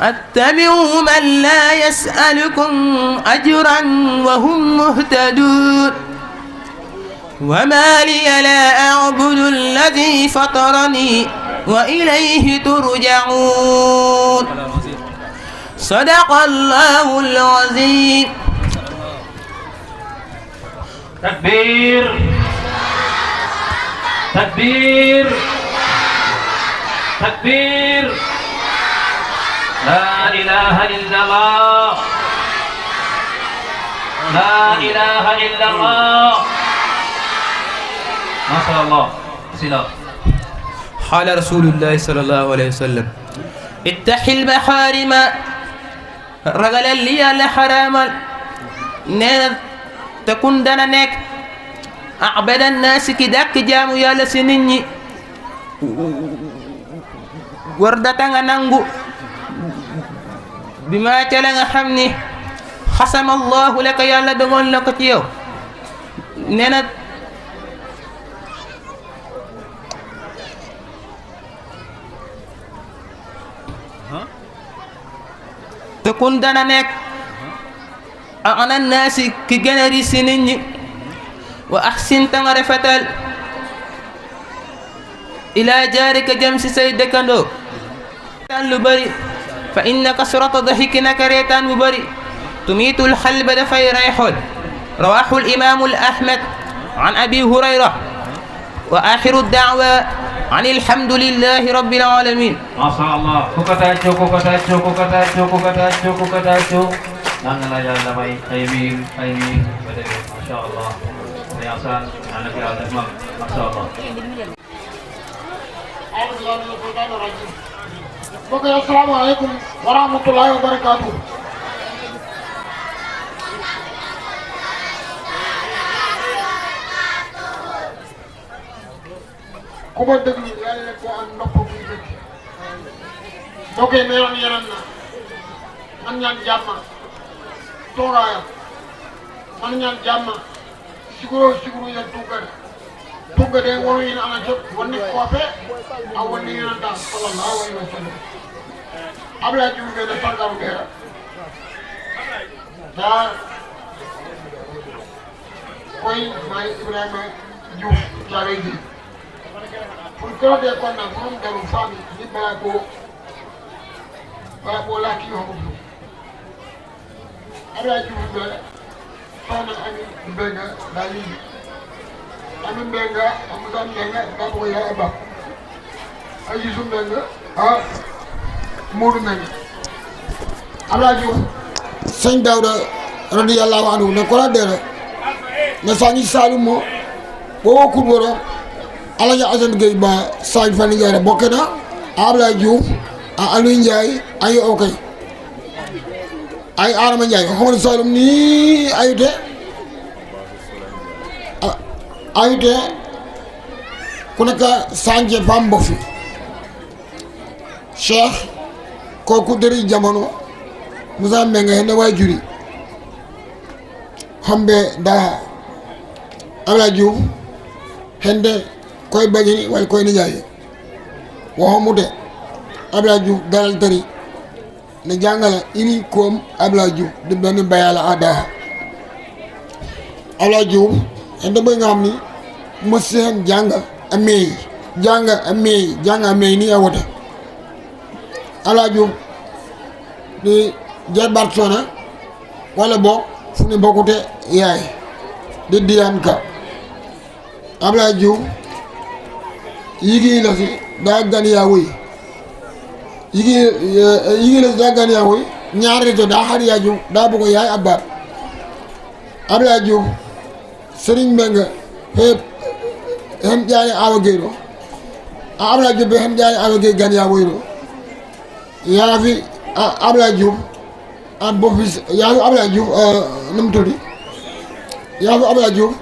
اتبعوا من لا يسألكم أجرا وهم مهتدون وما لي لا أعبد الذي فطرني وإليه ترجعون صدق الله العظيم. تكبير تكبير تكبير لا إله إلا الله لا إله إلا الله ما شاء الله. سلام. قال رسول الله صلى الله عليه وسلم اتق المحارم ragalal li Yàlla xaraamal nee na takun dana nekk abadan naasi ki dàkk jaamu Yàlla si nit ñi war data nga nangu bi maa ca la nga xam ni xasama Allahu laka Yàlla dogal na ko ci yow nee na te kun dana nekk ana naasi ki gën a riis si nit ñi wa ahsin ta nga rafetal ila jaarika jëm si say dëkkandoo reetaan lu bëri fa inna kasrata dahiki naka reetaan bu bëri tumiitul xalba dafay rey xol rawahu al-imaamu Ahmad an abi Hurayra wa axiru daawa an alhamdulillahi rabbil alamin. Masya Allah. Kukatacho kukatacho kukatacho kukatacho kukatacho. Nang la Yàlla may ay miin ba dégg Masya Allah. Yasan anak Yàlla mag Masya Allah. mbokk yi asalaamaaleykum wa rahmatullahi wa barakaatu. ku ma déglu yàlla ko am nopp buy dégg mbokk yi meeroon yeneen na man ñaan jàmm toogaaya man ñaan jàmm siguro ya tuggade woro ina ana jot wonni kofe a wonni yenanta sallallahu alayhi wa sallam abla jiw be da tangaru bera da koy may Ibrahima Diouf jaare ji pour que de kon na moom daru fami ni ba bo la ki ho abla jiw be soxna Ami Mbengue daa lii Ami Mbengue Amadou Mbengue daa bëgg yaay Aba ay Youssou Mbengue Modou Mbengue Abdoulaye Diouf sëñ Daouda radiyallahu anhu ne kola dere ne sañi salumo wo kuboro Alaji Assane Gueye ba sañ fani ngere bokkena Abdoulaye Diouf a Aliou Ndiaye ay okay ay Adama Ndiaye xamul Saloum ni ayute ku nekk sanje fam bofi Cheikh kooku dëri jamono Moussa Mbengue ne waay juri hambe da Abdoulaye Diouf hende koy bajini wala koy nijaay waxamude Abdoulaye Diouf dalal tari ne jàngale ini koom Abdoulaye Diouf di benn bayala ada Abdoulaye Diouf hende ba nga xam ni mëseen jàng amee ni awote Abdoulaye Diouf di jarbaat Soxna wala boog fu ne bokkute yaay di diyaan ka Ablaye Diouf yigi la si daa gan yaa wuy yigi la si daa gan yaa wuy ñaari to daa xar yaa Diouf daa bëgg yaay abbaat Ablaye Diouf Serigne Mbengue hem jaani awa geyro Ablaye Diouf hem jaani awa gey gan yaa wuy yaa fi Ablaye Diouf bofis yaa fi Ablaye Diouf nu mu tuddi yaa fi Ablaye Diouf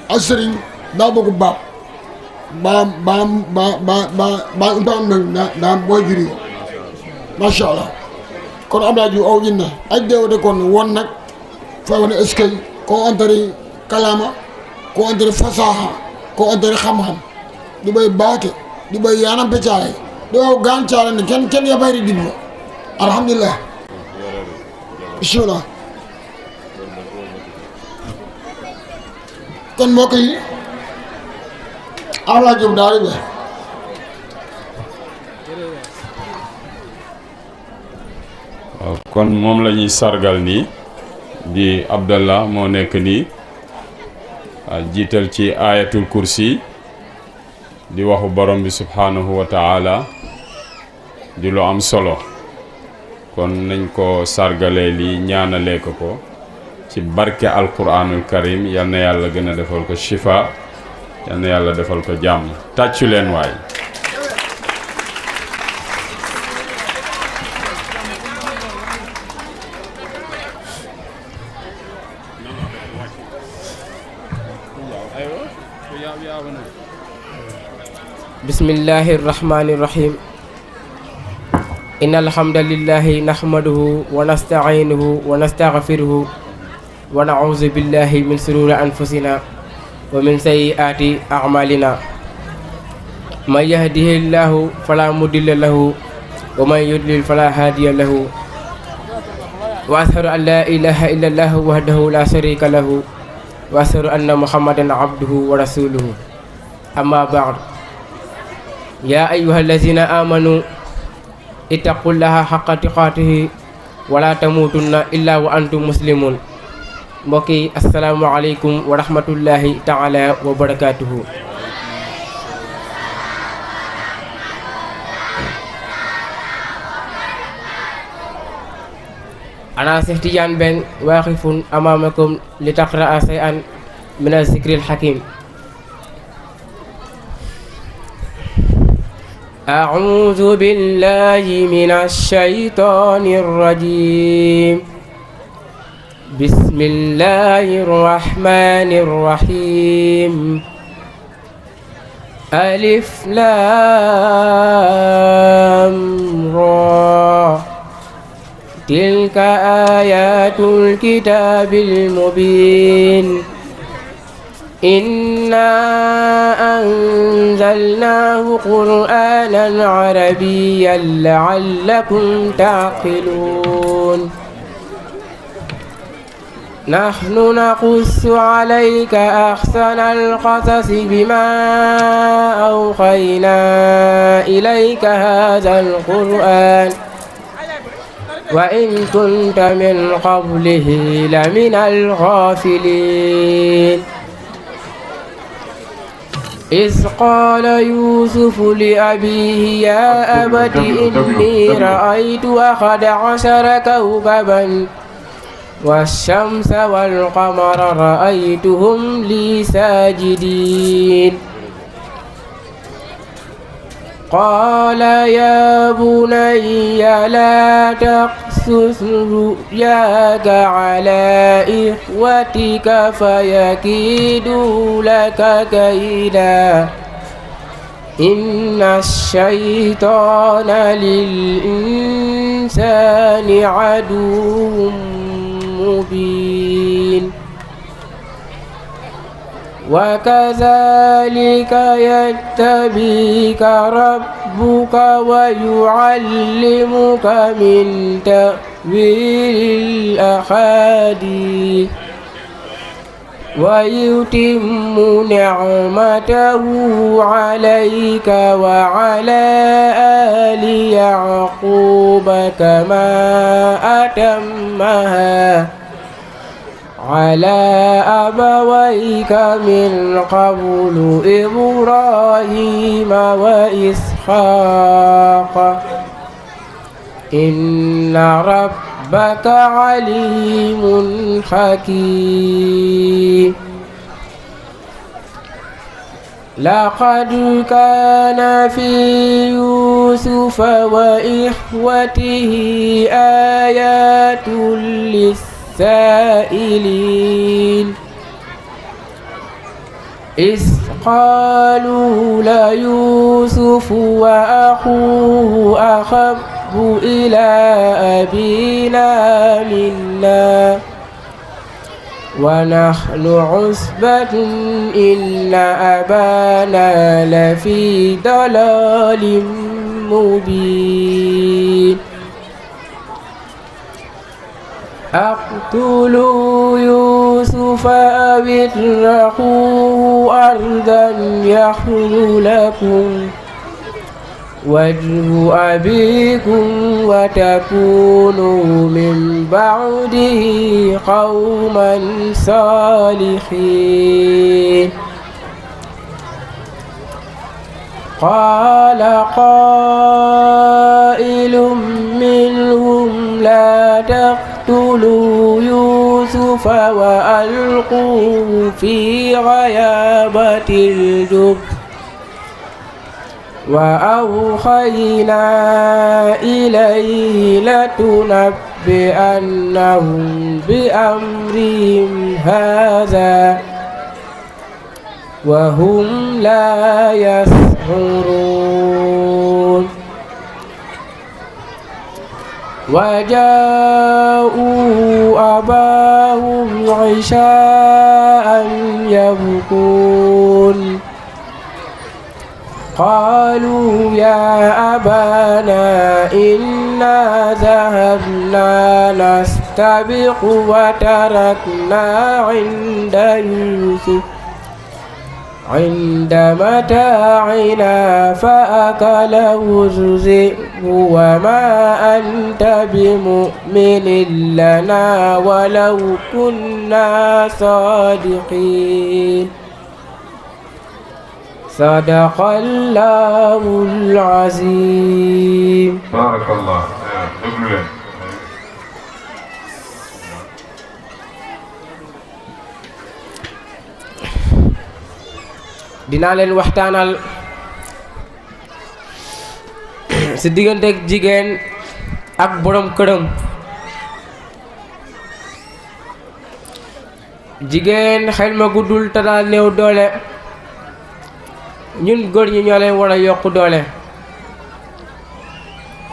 ak Serigne daa bëgg baab ba umpam na boy juri masha Allah kon Ablaye Diouf aw jinna ay dewde kon won nak fa wona eskay ko antari kalama ko antari fasaha ko antari xam-xam di bay baate di bay yanam pecaay do gan caala ne ken ya bayri dinno alhamdulillah bismillah kon mbokk yi Ablaye Diouf daal di kon moom la ñuy sargal nii di Abdallah moo nekk nii jiital ci ayatul kursi di waxu borom bi subhanahu wa taala di lu am solo kon nañ ko sargalee lii ñaanalee ko ci barke alquranul karim yal na yàlla gën a defal ko shifa yal na yàlla defal ko jàmm tàccu leen waay bismillahi irrahmani irrahim inna alhamdulillahi nahmaduhu wa nasta'inuhu wa nastaghfiruhu wa na'udhu billahi min sururi anfusina wa min sayyiati a'malina man yahdihillahu fala mudilla lahu wa man yudlil fala hadiya lahu wa ashhadu an la ilaha illa allah wahdahu la sharika lahu wa ashhadu anna muhammadan abduhu wa rasuluhu amma ba'd ya ayyuhallazina amanu ittaqullaha haqqa tuqatihi wa la tamutunna illa wa antum muslimun mbokk yi assalaamu aleykum wa rahmatullahi taala wa barakatuhu ana Cheikh Tidiane Ben waaqifun amamakum li taqra'a shay'an min al-zikril hakim أعوذ بالله من الشيطان الرجيم بسم الله الرحمن الرحيم ألف لام را تلك آيات الكتاب المبين إنا أنزلناه قرآنا عربيا لعلكم تعقلون نحن نقص عليك أحسن القصص بما أوحينا إليك هذا القرآن وإن كنت من قبله لمن الغافلين إذ قال يوسف لأبيه يا أبت إني رأيت 11 كوكبا والشمس والقمر رأيتهم لي ساجدين قال يا بني لا تقصص رؤياك على إخوتك فيكيدوا لك كيدا إن الشيطان للإنسان عدو مبين وكذلك يتبيك ربك ويعلمك من تأويل الأحاديث ويتم نعمته عليك وعلى آل يعقوب كما أتمها على أبويك من قبل إبراهيم وإسحاق إن ربك عليم حكيم لقد كان في يوسف وإخوته آيات للسائلين إذ قالوا ليوسف وأخوه أحب إلى أبينا منا ونحن عصبة إن أبانا لفي ضلال مبين اقتلوا يوسف أو اطرحوه أرضا يخل لكم وجه أبيكم وتكونوا من بعده قوما صالحين قال قائل منهم لا تقتلوا يوسف وألقوه في غيابة الجب وأوحينا إليه لتنبئنهم بأمرهم هذا وهم لا يشعرون وجاءوا أباهم عشاء يبكون قالوا يا أبانا إنا ذهبنا نستبق وتركنا عند متاعنا فأكله الذئب وما أنت بمؤمن لنا ولو كنا صادقين صدق الله العظيم. بارك الله. dinaa leen waxtaanal si diggante jigéen ak borom këram. jigéen xel ma guddul te daal néew doole ñun góor ñi ñoo leen war a yokk doole.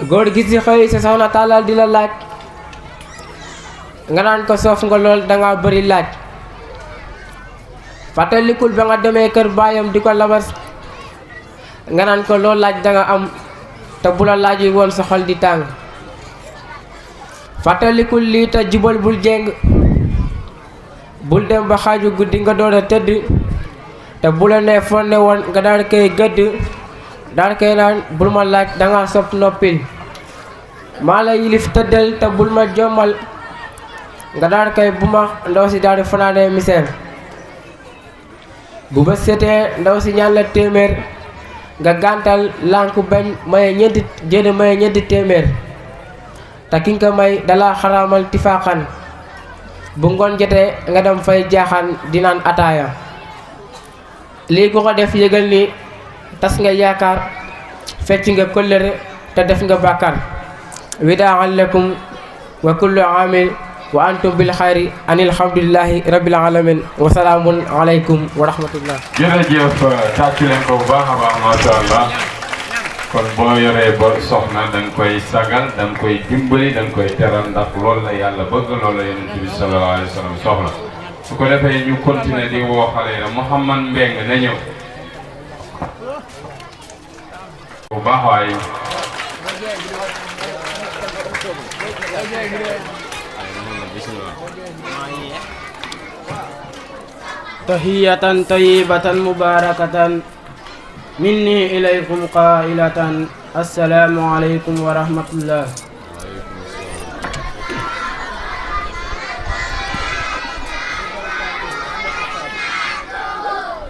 góor gi si xëy sa soxna tàllal di la laaj nga naan ko soof nga lool danga bari laaj. fàttalikul ba nga demee kër baayam di ko labas nga naan ko lool laaj danga am te bu la laaj yi woon sa xol di tàng. fàttalikul lii te jubal bul jéng bul dem ba xaaju guddi nga door a tëdd te bu la nee foo ne woon nga daal koy gëdd daal koy naan bul ma laaj danga sopp noppil maa la yilif tëddal te bul ma jommal nga daal koy bu ma ndaw si daal di fanaanee misère. bu ba setee ndaw si ñaan la téeméer nga gàntal lànk bañ maye ñeenti téeméer te ki nga ko may dala xaraamal tifaaxan bu ngoon jotee nga dem fay jaaxaan di naan ataaya. lii ku ko def yëgal ni tas nga yaakaar fecc nga kóllëre te def nga bàkkaar. widaan lakum wa kullu aamil wa antum bil xayri anil hamdulillahi rabbil alamin wa salaamun aleykum wa rahmatullah. jërëjëf tàccu leen ko bu baax a baax macha allah. kon boo yoree ba soxna da nga koy sagal da nga koy dimbali da nga koy teral ndax loolu la yàlla bëgg loolu la yonent bi sallallahu alayhi wa sallam soxla. su ko defee ñu continuer di woo xale yi Mouhamad Mbeng na ñëw bu baax waaye. tahiyatan tayyibatan mubarakatan minni ilaykum qailatan assalamu alaykum wa rahmatullah.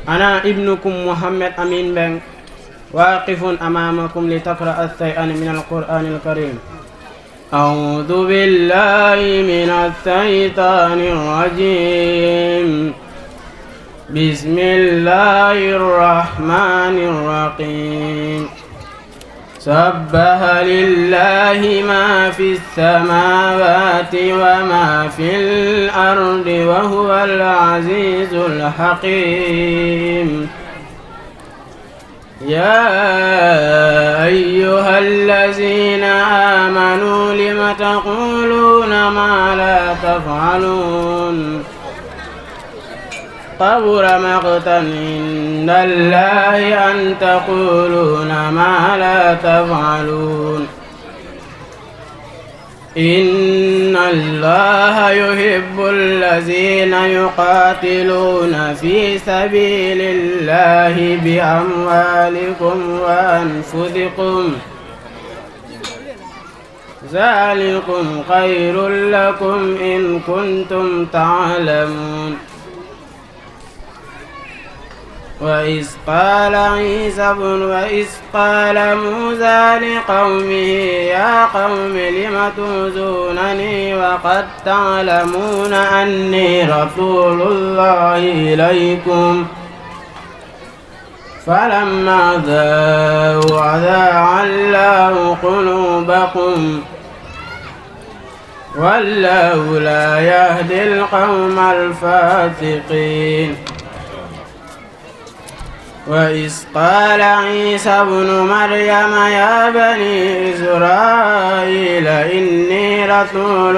أنا ابنكم محمد أمين بن واقف أمامكم لتقرأ الشيئا من القرآن الكريم. أعوذ بالله من الشيطان الرجيم. بسم الله الرحمن الرحيم. سبح لله ما في السماوات وما في الأرض وهو العزيز الحكيم. يا أيها الذين آمنوا لم تقولون ما لا تفعلون كبر مقتا عند الله أن تقولون ما لا تفعلون. إن الله يحب الذين يقاتلون في سبيل الله بأموالكم وأنفسكم ذلكم خير لكم إن كنتم تعلمون. وإذ قال موسى لقومه يا قوم لم تؤذونني وقد تعلمون أني رسول الله إليكم فلما ذاقوا أذاق الله قلوبكم والله لا يهدي القوم الفاسقين. وإذ قال عيسى ابن مريم يا بني إسرائيل إني رسول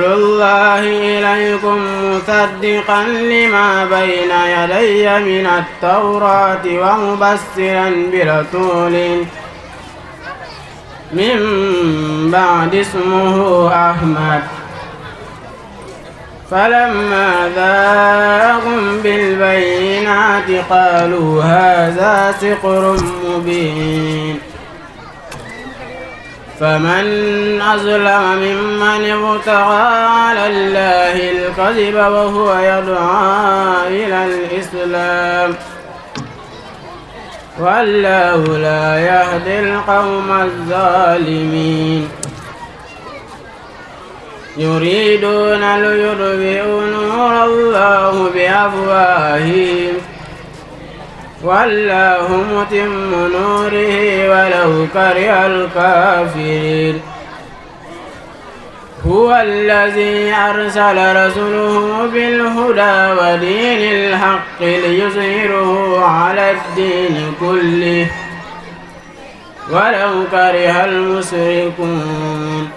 الله إليكم مصدقا لما بين يدي من التوراة ومبشرا برسول من بعد اسمه أحمد. فلما جاءهم بالبينات قالوا هذا سحر مبين. فمن أظلم ممن افترى على الله الكذب وهو يدعى إلى الإسلام والله لا يهدي القوم الظالمين. يريدون ليطفئوا نور الله بأفواههم والله متم نوره ولو كره الكافرين. هو الذي أرسل رسوله بالهدى ودين الحق ليظهره على الدين كله ولو كره المشركون.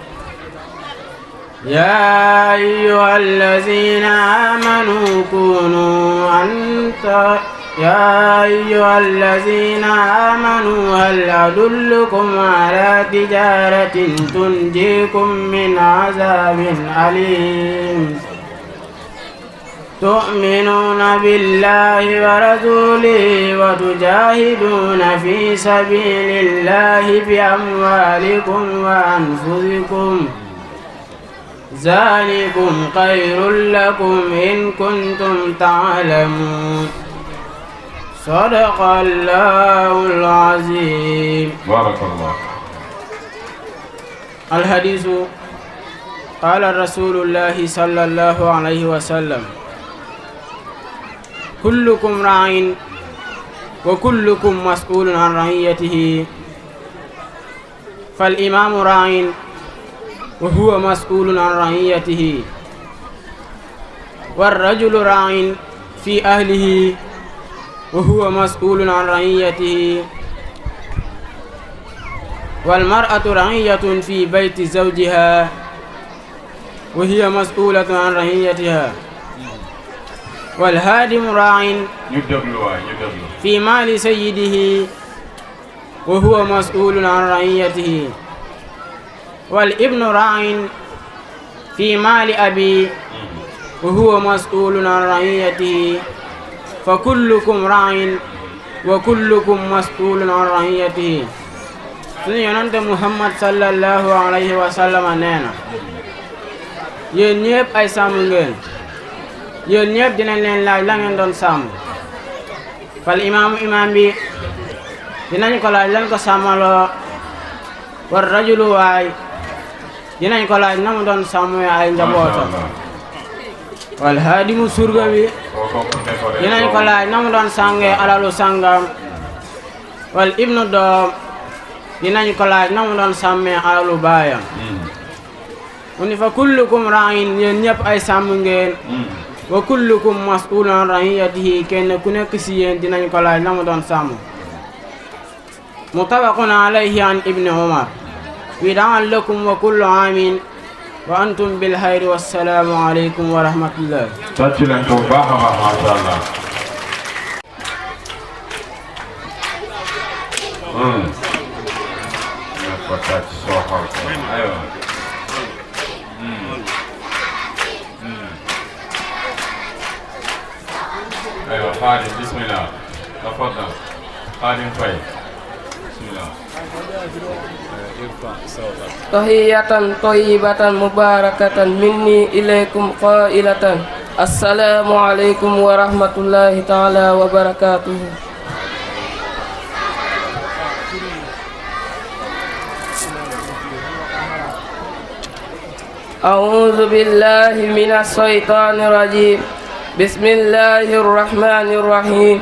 يا أيها الذين آمنوا هل أدلكم على تجارة تنجيكم من عذاب أليم تؤمنون بالله ورسوله وتجاهدون في سبيل الله بأموالكم وأنفسكم ذلكم خير لكم إن كنتم تعلمون. صدق الله العظيم. بارك الله. الحديث قال رسول الله صلى الله عليه وسلم كلكم راع وكلكم مسؤول عن رعيته فالإمام راع وهو مسؤول عن رعيته والرجل راع في أهله وهو مسؤول عن رعيته والمرأة رعية في بيت زوجها وهي مسؤولة عن رعيتها والهادم راع في مال سيده وهو مسؤول عن رعيته والابن راع في مال أبي وهو مسؤول عن رعيته فكلكم راع وكلكم مسؤول عن رعيته. Yonent Muhammad sallallahu alayhi wa sallam nee na yéen ñëpp ay sàmm ngeen yéen ñëpp dinañ leen laaj la ngeen doon sàmm fal imaam bi dinañ ko laaj lan ko sàmmaloo war rajulu waay dinañ ko laaj na mu doon sàmm ay njabootam wal haadimu surga bi dinañ ko laaj na mu doon sàngee alalu sàngam wal ibnu doom dinañ ko laaj na mu doon sàmmee alalu baayam mu ni fa kullukum ra'in yéen ñëpp ay sàmm ngeen wa kullukum mas'ulun an ra'iyatihi kenn ku nekk si yéen dinañ ko laaj na mu doon sàmm muttafaqun alayhi an ibni umar widaan lakum wa kullu aamin wa antum bil xayri wassalaamu aleykum wa rahmatullah. tàcc leen ko bu baax a baax macha allah. nga ko tàcc soo xool ko aywa. aywa Xaadim bismillah. tafadal Xaadim Faye bismillah. tahiyatan tayyibatan mubarakatan minni ilaykum qailatan assalamu alaikum warahmatullahi ta'ala wabarakatuh. A'udzu billahi minas syaitonir rajim. Bismillahirrahmanirrahim.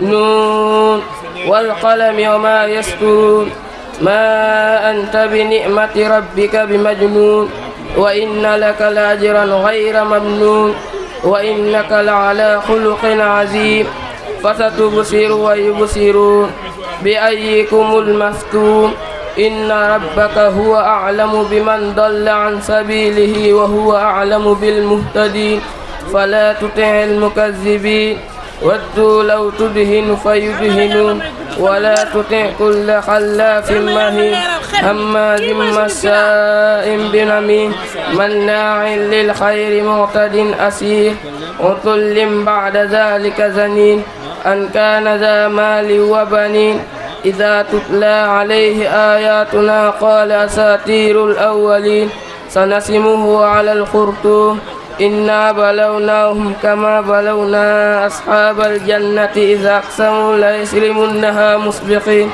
Nun wal qalami wama yasturun. ما أنت بنعمة ربك بمجنون وإن لك لأجرا غير ممنون وإنك لعلى خلق عظيم فستبصر ويبصرون بأيكم المفتون إن ربك هو أعلم بمن ضل عن سبيله وهو أعلم بالمهتدين فلا تطع المكذبين ودوا لو تدهن فيدهنون ولا تطع كل خلاف مهين هماز مشاء بنميم مناع للخير معتد أثيم عتل بعد ذلك زنين أن كان ذا مال وبنين إذا تتلى عليه آياتنا قال أساطير الأولين سنسمه على الخرطوم إنا بلوناهم كما بلونا أصحاب الجنة إذا أقسموا ليسلمنها مسبقين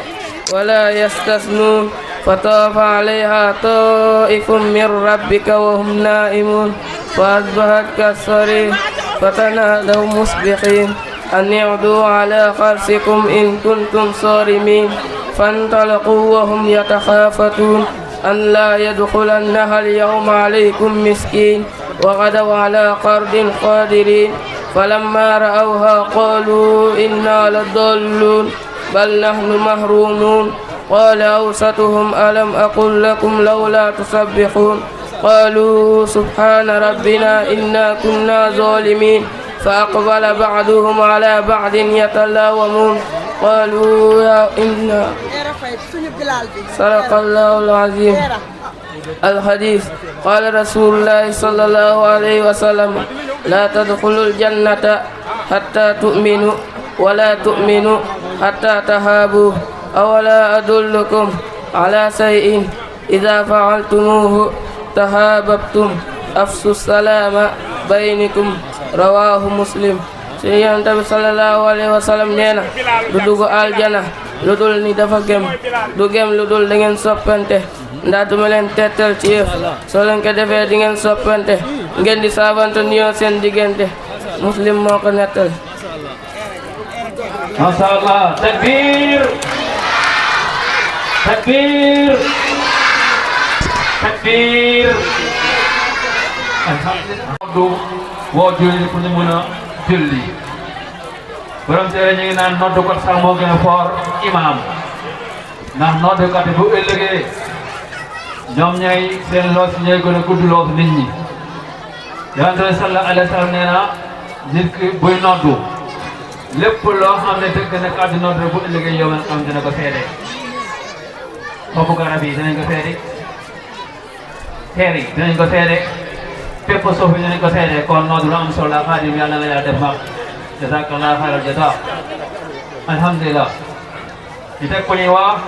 ولا يستثنون فطاف عليها طائف من ربك وهم نائمون فأصبحت كالصريم فتنادوا مسبقين أن يعدوا على حرثكم إن كنتم صارمين فانطلقوا وهم يتخافتون أن لا يدخلنها اليوم عليكم مسكين وغدوا على قرد قادرين فلما رأوها قالوا إنا لضالون بل نحن محرومون قال أوسطهم ألم أقل لكم لولا تسبحون قالوا سبحان ربنا إنا كنا ظالمين فأقبل بعضهم على بعض يتلاومون قالوا يا إنا صدق الله العظيم. الحديث قال رسول الله صلى الله عليه وسلم لا تدخلوا الجنة حتى تؤمنوا ولا تؤمنوا حتى تهابوا أولا أدلكم على شيء إذا فعلتموه تهاببتم أفشوا السلام بينكم رواه مسلم. Yonent bi sallallahu alayhi wa sallam nee na du dugg aljana lu dul ni dafa gëm du gëm lu dul da ngeen soppante ndax duma leen tettal ci yëf soo leen ko defee di ngeen soppante ngeen di saabante nuyoo seen diggante Muslim moo ko nettal. Masha Allah, takbir takbir takbir. Alhamdulillah woo julli pour ñu mën a julli borom téere ñu ngi naan noddukat sax moo gën a foor imaam ndax noddukat bu ëllëgee ñoom ñooy seen loos ñooy gën a gudd loos nit ñi. Yonent bi sallallahu alayhi wa sallam nee na nit ki buy noddu lépp loo xam ne dëgg na kàddu noddu bu ëllëgee yow am dina ko seede xobu garab yi dinañ ko seede xeer yi dinañ ko seede fépp suuf yi dinañ ko seede kon noddu lu am solo la Xaadim yàlla na yàlla def mag jazakallahu xayral jaza. Alhamdulillah ñu teg ko ñuy wax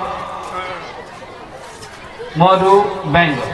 Modou Mbengue